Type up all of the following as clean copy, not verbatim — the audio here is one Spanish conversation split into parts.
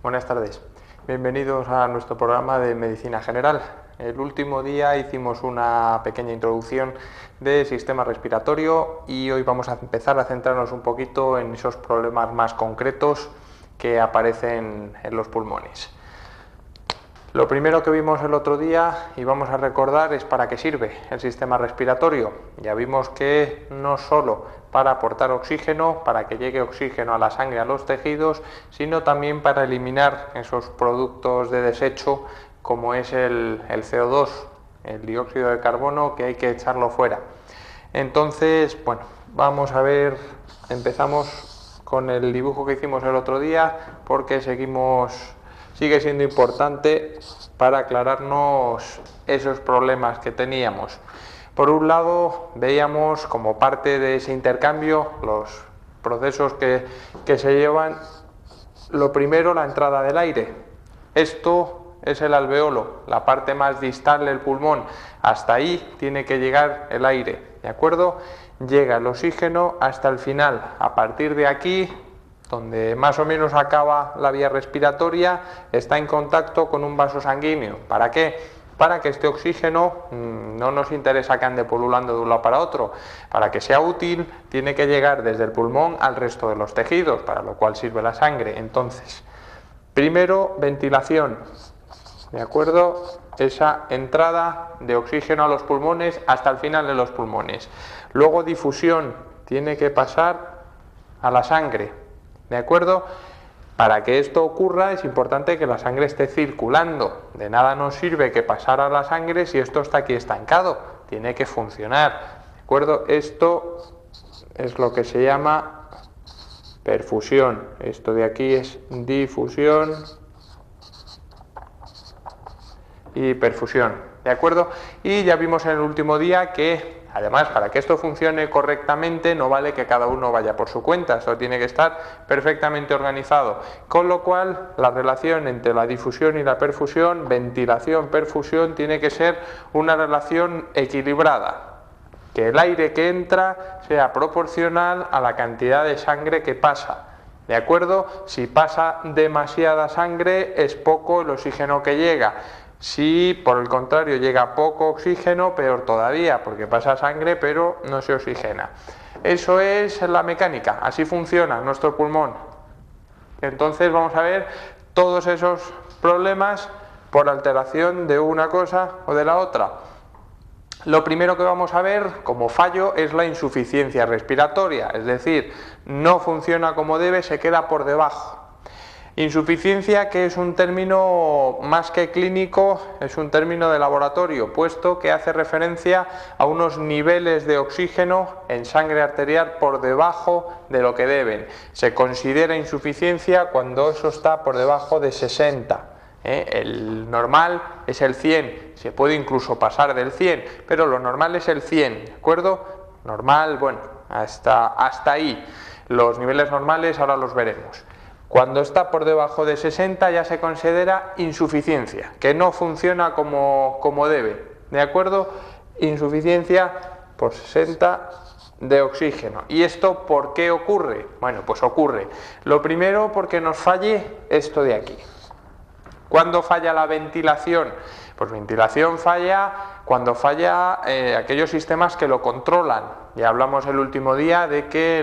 Buenas tardes. Bienvenidos a nuestro programa de Medicina General. El último día hicimos una pequeña introducción del sistema respiratorio y hoy vamos a empezar a centrarnos un poquito en esos problemas más concretos que aparecen en los pulmones. Lo primero que vimos el otro día y vamos a recordar es para qué sirve el sistema respiratorio. Ya vimos que no solo para aportar oxígeno, para que llegue oxígeno a la sangre, a los tejidos, sino también para eliminar esos productos de desecho como es el CO2, el dióxido de carbono, que hay que echarlo fuera. Entonces, bueno, vamos a ver, empezamos con el dibujo que hicimos el otro día porque sigue siendo importante para aclararnos esos problemas que teníamos. Por un lado, veíamos como parte de ese intercambio los procesos que se llevan. Lo primero, la entrada del aire. Esto es el alveolo, la parte más distal del pulmón. Hasta ahí tiene que llegar el aire, ¿de acuerdo? Llega el oxígeno hasta el final. A partir de aquí, donde más o menos acaba la vía respiratoria, está en contacto con un vaso sanguíneo. ¿Para qué? Para que este oxígeno no nos interesa que ande pululando de un lado para otro. Para que sea útil, tiene que llegar desde el pulmón al resto de los tejidos, para lo cual sirve la sangre. Entonces, primero, ventilación, ¿de acuerdo? Esa entrada de oxígeno a los pulmones hasta el final de los pulmones. Luego, difusión, tiene que pasar a la sangre. ¿De acuerdo? Para que esto ocurra es importante que la sangre esté circulando. De nada nos sirve que pasara la sangre si esto está aquí estancado. Tiene que funcionar. ¿De acuerdo? Esto es lo que se llama perfusión. Esto de aquí es difusión y perfusión. ¿De acuerdo? Y ya vimos en el último día que además, para que esto funcione correctamente, no vale que cada uno vaya por su cuenta, esto tiene que estar perfectamente organizado. Con lo cual, la relación entre la difusión y la perfusión, ventilación-perfusión, tiene que ser una relación equilibrada. Que el aire que entra sea proporcional a la cantidad de sangre que pasa. ¿De acuerdo? Si pasa demasiada sangre, es poco el oxígeno que llega. Si por el contrario llega poco oxígeno, peor todavía, porque pasa sangre pero no se oxigena. Eso es la mecánica, así funciona nuestro pulmón. Entonces vamos a ver todos esos problemas por alteración de una cosa o de la otra. Lo primero que vamos a ver como fallo es la insuficiencia respiratoria, es decir, no funciona como debe, se queda por debajo. Insuficiencia, que es un término más que clínico, es un término de laboratorio, puesto que hace referencia a unos niveles de oxígeno en sangre arterial por debajo de lo que deben. Se considera insuficiencia cuando eso está por debajo de 60. El normal es el 100, se puede incluso pasar del 100, pero lo normal es el 100, ¿de acuerdo? Normal, bueno, hasta ahí. Los niveles normales ahora los veremos. Cuando está por debajo de 60 ya se considera insuficiencia, que no funciona como debe, ¿de acuerdo? Insuficiencia por 60 de oxígeno. ¿Y esto por qué ocurre? Bueno, pues ocurre. Lo primero porque nos falle esto de aquí. ¿Cuándo falla la ventilación? Pues ventilación falla cuando falla aquellos sistemas que lo controlan. Ya hablamos el último día de que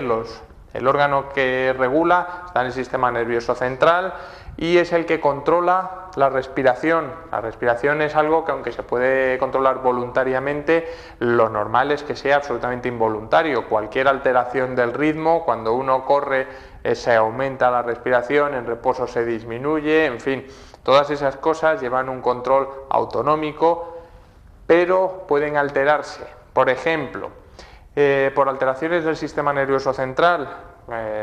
el órgano que regula está en el sistema nervioso central y es el que controla la respiración. La respiración es algo que, aunque se puede controlar voluntariamente, lo normal es que sea absolutamente involuntario. Cualquier alteración del ritmo, cuando uno corre se aumenta la respiración, en reposo se disminuye, en fin, todas esas cosas llevan un control autonómico, pero pueden alterarse. Por ejemplo, por alteraciones del sistema nervioso central,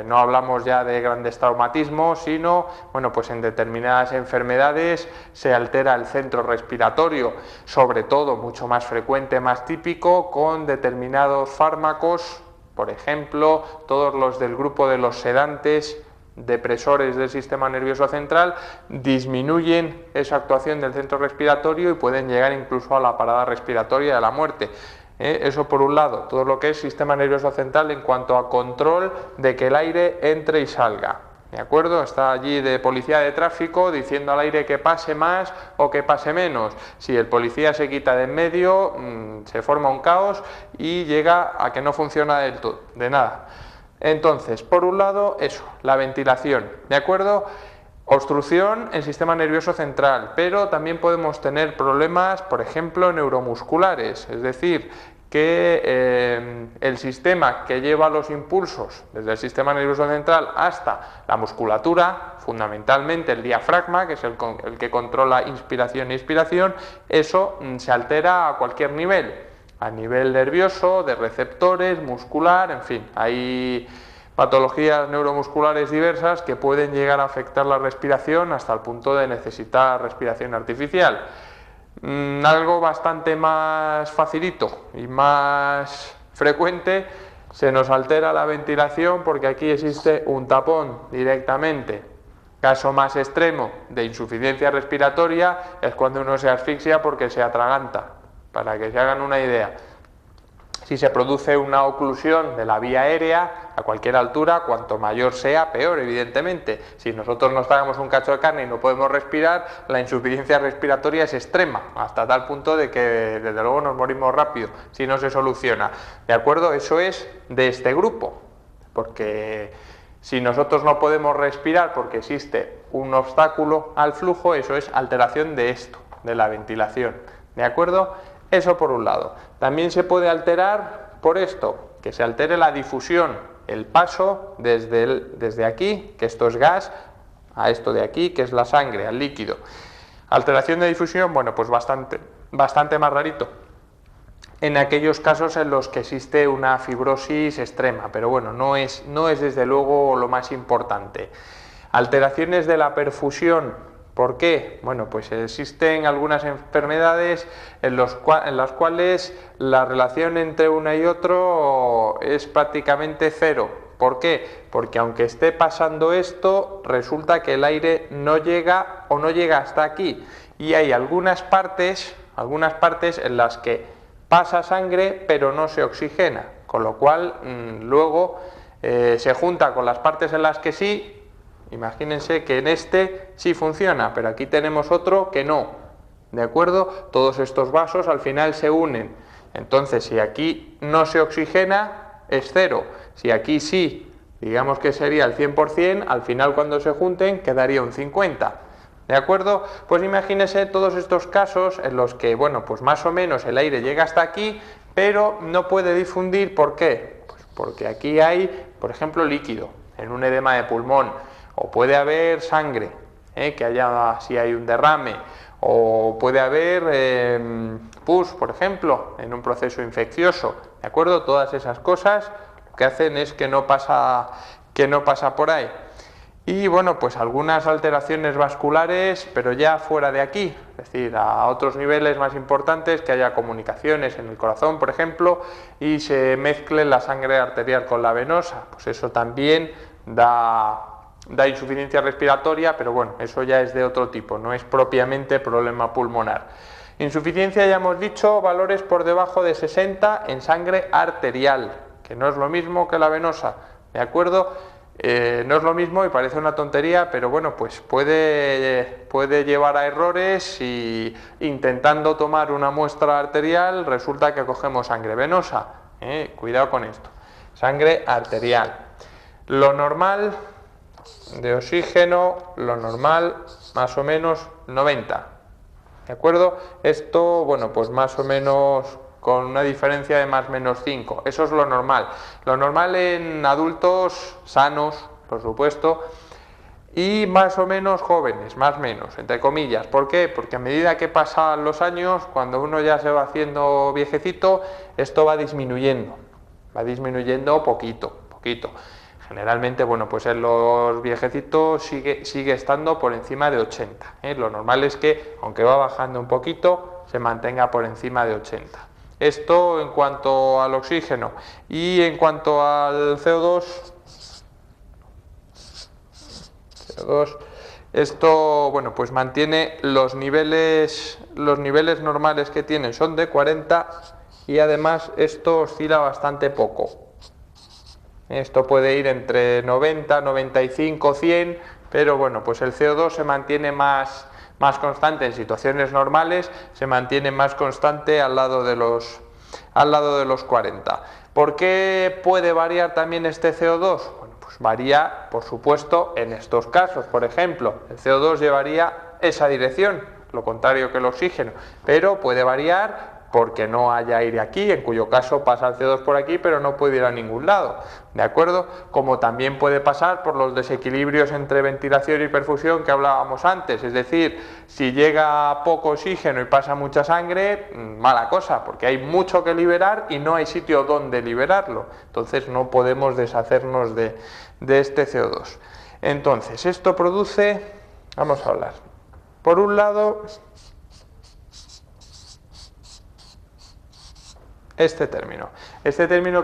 no hablamos ya de grandes traumatismos, sino, bueno, pues en determinadas enfermedades se altera el centro respiratorio, sobre todo mucho más frecuente, más típico, con determinados fármacos, por ejemplo, todos los del grupo de los sedantes, depresores del sistema nervioso central, disminuyen esa actuación del centro respiratorio y pueden llegar incluso a la parada respiratoria y a la muerte. Eso por un lado, todo lo que es sistema nervioso central en cuanto a control de que el aire entre y salga. ¿De acuerdo? Está allí de policía de tráfico diciendo al aire que pase más o que pase menos. Si el policía se quita de en medio, se forma un caos y llega a que no funciona del todo, de nada. Entonces, por un lado, eso, la ventilación, ¿de acuerdo? Obstrucción en sistema nervioso central, pero también podemos tener problemas, por ejemplo, neuromusculares, es decir, que el sistema que lleva los impulsos desde el sistema nervioso central hasta la musculatura, fundamentalmente el diafragma, que es el que controla inspiración e expiración, eso se altera a cualquier nivel, a nivel nervioso, de receptores, muscular, en fin, hay patologías neuromusculares diversas que pueden llegar a afectar la respiración hasta el punto de necesitar respiración artificial. Algo bastante más facilito y más frecuente, se nos altera la ventilación porque aquí existe un tapón directamente. Caso más extremo de insuficiencia respiratoria es cuando uno se asfixia porque se atraganta, para que se hagan una idea. Si se produce una oclusión de la vía aérea a cualquier altura, cuanto mayor sea, peor, evidentemente. Si nosotros nos tragamos un cacho de carne y no podemos respirar, la insuficiencia respiratoria es extrema, hasta tal punto de que desde luego nos morimos rápido si no se soluciona. ¿De acuerdo? Eso es de este grupo, porque si nosotros no podemos respirar porque existe un obstáculo al flujo, eso es alteración de esto, de la ventilación. ¿De acuerdo? Eso por un lado. También se puede alterar por esto, que se altere la difusión, el paso desde aquí, que esto es gas, a esto de aquí, que es la sangre, al líquido. Alteración de difusión, bueno, pues bastante más rarito en aquellos casos en los que existe una fibrosis extrema, pero bueno, no es desde luego lo más importante. Alteraciones de la perfusión. ¿Por qué? Bueno, pues existen algunas enfermedades en las cuales la relación entre una y otro es prácticamente cero. ¿Por qué? Porque aunque esté pasando esto, resulta que el aire no llega o no llega hasta aquí. Y hay algunas partes en las que pasa sangre pero no se oxigena, con lo cual luego se junta con las partes en las que sí. Imagínense que en este sí funciona, pero aquí tenemos otro que no, ¿de acuerdo? Todos estos vasos al final se unen, entonces si aquí no se oxigena es cero, si aquí sí, digamos que sería el 100%, al final cuando se junten quedaría un 50%, ¿de acuerdo? Pues imagínense todos estos casos en los que, bueno, pues más o menos el aire llega hasta aquí, pero no puede difundir, ¿por qué? Pues porque aquí hay, por ejemplo, líquido, en un edema de pulmón, o puede haber sangre, si hay un derrame, o puede haber pus, por ejemplo, en un proceso infeccioso, ¿de acuerdo? Todas esas cosas lo que hacen es que no pasa por ahí. Y bueno, pues algunas alteraciones vasculares, pero ya fuera de aquí, es decir, a otros niveles más importantes, que haya comunicaciones en el corazón, por ejemplo, y se mezcle la sangre arterial con la venosa, pues eso también da insuficiencia respiratoria, pero bueno, eso ya es de otro tipo, no es propiamente problema pulmonar. Insuficiencia, ya hemos dicho, valores por debajo de 60 en sangre arterial, que no es lo mismo que la venosa, ¿de acuerdo? No es lo mismo y parece una tontería, pero bueno, pues puede llevar a errores y intentando tomar una muestra arterial resulta que cogemos sangre venosa, cuidado con esto, sangre arterial. Lo normal de oxígeno, lo normal más o menos 90, ¿de acuerdo? Esto, bueno, pues más o menos con una diferencia de más o menos 5, eso es lo normal en adultos sanos, por supuesto, y más o menos jóvenes, más o menos, entre comillas. ¿Por qué? Porque a medida que pasan los años, cuando uno ya se va haciendo viejecito, esto va disminuyendo poquito. Generalmente, bueno, pues en los viejecitos sigue estando por encima de 80. Lo normal es que, aunque va bajando un poquito, se mantenga por encima de 80. Esto en cuanto al oxígeno. Y en cuanto al CO2, esto, bueno, pues mantiene los niveles normales que tienen son de 40 y además esto oscila bastante poco. Esto puede ir entre 90, 95, 100, pero bueno, pues el CO2 se mantiene más constante en situaciones normales, se mantiene más constante al lado de los 40. ¿Por qué puede variar también este CO2? Bueno, pues varía, por supuesto, en estos casos. Por ejemplo, el CO2 llevaría esa dirección, lo contrario que el oxígeno, pero puede variar porque no haya aire aquí, en cuyo caso pasa el CO2 por aquí, pero no puede ir a ningún lado, ¿de acuerdo? Como también puede pasar por los desequilibrios entre ventilación y perfusión que hablábamos antes, es decir, si llega poco oxígeno y pasa mucha sangre, mala cosa, porque hay mucho que liberar y no hay sitio donde liberarlo, entonces no podemos deshacernos de este CO2. Entonces, esto produce, vamos a hablar, por un lado, este término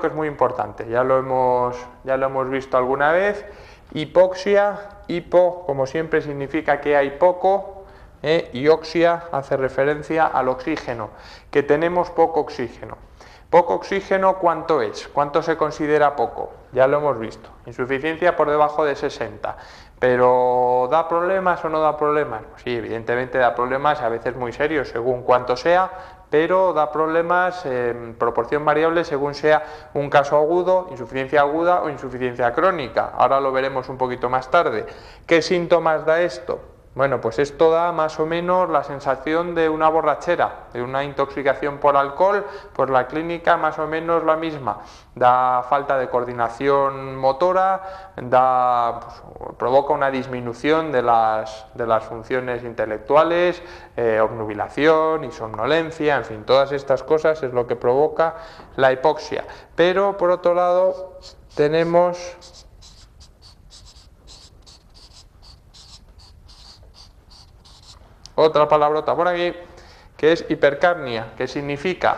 que es muy importante, ya lo hemos visto alguna vez, hipoxia, hipo como siempre significa que hay poco, y oxia hace referencia al oxígeno, que tenemos poco oxígeno. Poco oxígeno, ¿cuánto es? ¿Cuánto se considera poco? Ya lo hemos visto, insuficiencia por debajo de 60, pero ¿da problemas o no da problemas? Pues sí, evidentemente da problemas, a veces muy serios según cuánto sea, pero da problemas en proporción variable según sea un caso agudo, insuficiencia aguda o insuficiencia crónica. Ahora lo veremos un poquito más tarde. ¿Qué síntomas da esto? Bueno, pues esto da más o menos la sensación de una borrachera, de una intoxicación por alcohol, pues la clínica más o menos la misma. Da falta de coordinación motora, provoca una disminución de las funciones intelectuales, obnubilación y somnolencia, en fin, todas estas cosas es lo que provoca la hipoxia. Pero por otro lado tenemos otra palabrota por aquí, que es hipercapnia, que significa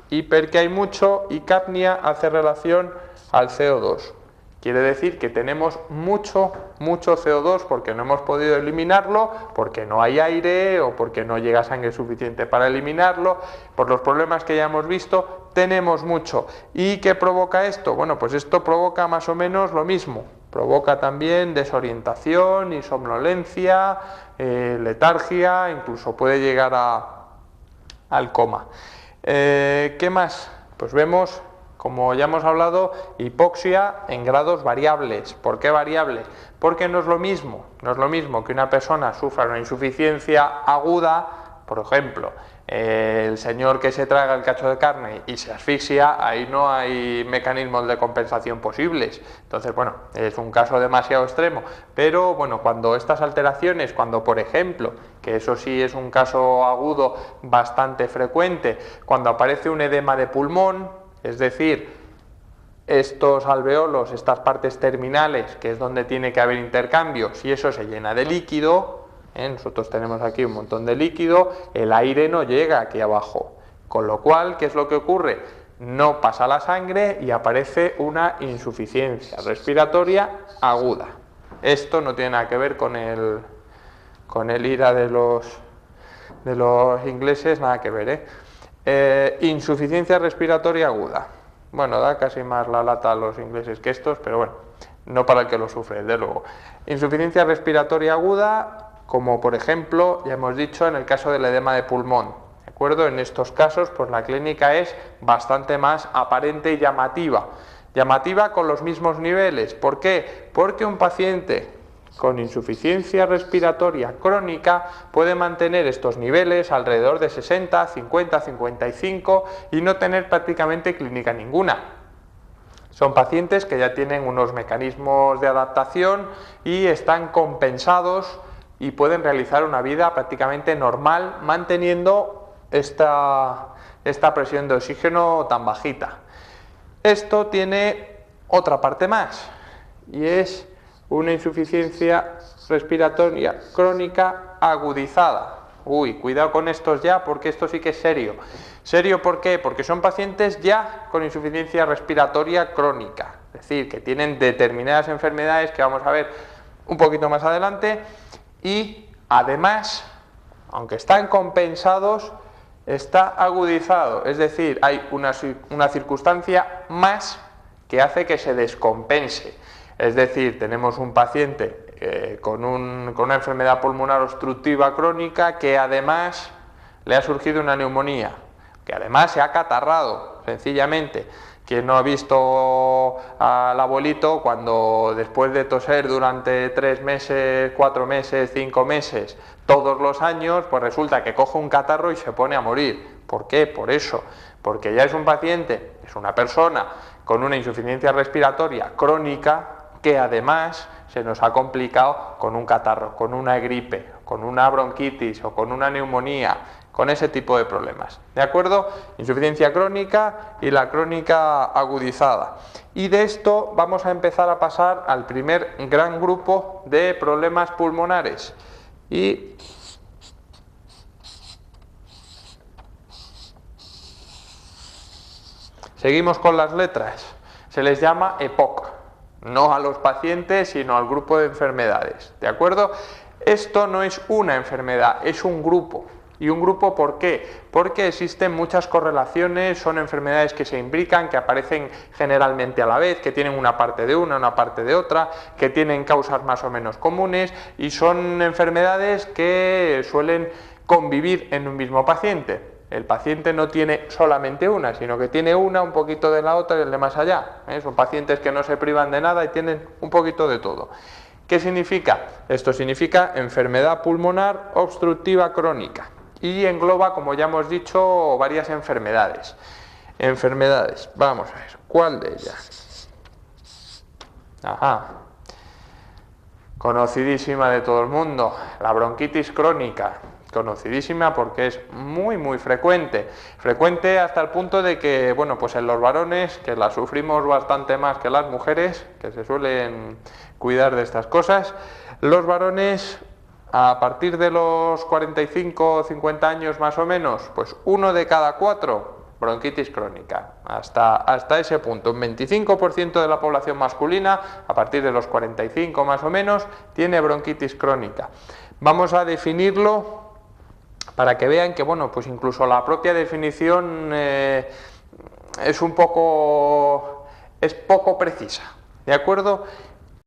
hiper que hay mucho y capnia hace relación al CO2. Quiere decir que tenemos mucho CO2 porque no hemos podido eliminarlo, porque no hay aire o porque no llega sangre suficiente para eliminarlo. Por los problemas que ya hemos visto, tenemos mucho. ¿Y qué provoca esto? Bueno, pues esto provoca más o menos lo mismo. Provoca también desorientación y somnolencia, letargia, incluso puede llegar al coma. ¿Qué más? Pues vemos, como ya hemos hablado, hipoxia en grados variables. ¿Por qué variables? Porque no es lo mismo que una persona sufra una insuficiencia aguda, por ejemplo, el señor que se traga el cacho de carne y se asfixia, ahí no hay mecanismos de compensación posibles. Entonces, bueno, es un caso demasiado extremo, pero bueno, cuando estas alteraciones, cuando por ejemplo, que eso sí es un caso agudo bastante frecuente, cuando aparece un edema de pulmón, es decir, estos alveolos, estas partes terminales, que es donde tiene que haber intercambio, si eso se llena de líquido, nosotros tenemos aquí un montón de líquido, el aire no llega aquí abajo, con lo cual, ¿qué es lo que ocurre? No pasa la sangre y aparece una insuficiencia respiratoria aguda. Esto no tiene nada que ver con el IRA de los ingleses, nada que ver, insuficiencia respiratoria aguda. Bueno, da casi más la lata a los ingleses que estos, pero bueno, no para el que lo sufre, desde luego. Insuficiencia respiratoria aguda, como por ejemplo, ya hemos dicho, en el caso del edema de pulmón, ¿de acuerdo? En estos casos, pues la clínica es bastante más aparente y llamativa. Llamativa con los mismos niveles. ¿Por qué? Porque un paciente con insuficiencia respiratoria crónica puede mantener estos niveles alrededor de 60, 50, 55 y no tener prácticamente clínica ninguna. Son pacientes que ya tienen unos mecanismos de adaptación y están compensados y pueden realizar una vida prácticamente normal manteniendo esta presión de oxígeno tan bajita. Esto tiene otra parte más y es una insuficiencia respiratoria crónica agudizada. Uy, cuidado con estos ya, porque esto sí que es serio. ¿Serio por qué? Porque son pacientes ya con insuficiencia respiratoria crónica, es decir, que tienen determinadas enfermedades que vamos a ver un poquito más adelante y además, aunque están compensados, está agudizado, es decir, hay una circunstancia más que hace que se descompense. Es decir, tenemos un paciente con una enfermedad pulmonar obstructiva crónica que además le ha surgido una neumonía, que además se ha acatarrado, sencillamente. ¿Quién no ha visto al abuelito cuando después de toser durante 3 meses, 4 meses, 5 meses, todos los años, pues resulta que coge un catarro y se pone a morir? ¿Por qué? Por eso, porque ya es un paciente, es una persona con una insuficiencia respiratoria crónica que además se nos ha complicado con un catarro, con una gripe, con una bronquitis o con una neumonía, con ese tipo de problemas, ¿de acuerdo? Insuficiencia crónica y la crónica agudizada. Y de esto vamos a empezar a pasar al primer gran grupo de problemas pulmonares. Y seguimos con las letras. Se les llama EPOC, no a los pacientes, sino al grupo de enfermedades, ¿de acuerdo? Esto no es una enfermedad, es un grupo. ¿Y un grupo por qué? Porque existen muchas correlaciones, son enfermedades que se imbrican, que aparecen generalmente a la vez, que tienen una parte de una parte de otra, que tienen causas más o menos comunes y son enfermedades que suelen convivir en un mismo paciente. El paciente no tiene solamente una, sino que tiene una, un poquito de la otra y el de más allá. Son pacientes que no se privan de nada y tienen un poquito de todo. ¿Qué significa? Esto significa enfermedad pulmonar obstructiva crónica. Y engloba, como ya hemos dicho, varias enfermedades. Vamos a ver, ¿cuál de ellas? Ajá. Conocidísima de todo el mundo, la bronquitis crónica. Conocidísima porque es muy frecuente. Frecuente hasta el punto de que, bueno, pues en los varones, que la sufrimos bastante más que las mujeres, que se suelen cuidar de estas cosas, los varones, a partir de los 45 o 50 años más o menos, pues 1 de cada 4 bronquitis crónica, hasta ese punto. Un 25% de la población masculina, a partir de los 45 más o menos, tiene bronquitis crónica. Vamos a definirlo para que vean que, bueno, pues incluso la propia definición es poco precisa, ¿de acuerdo?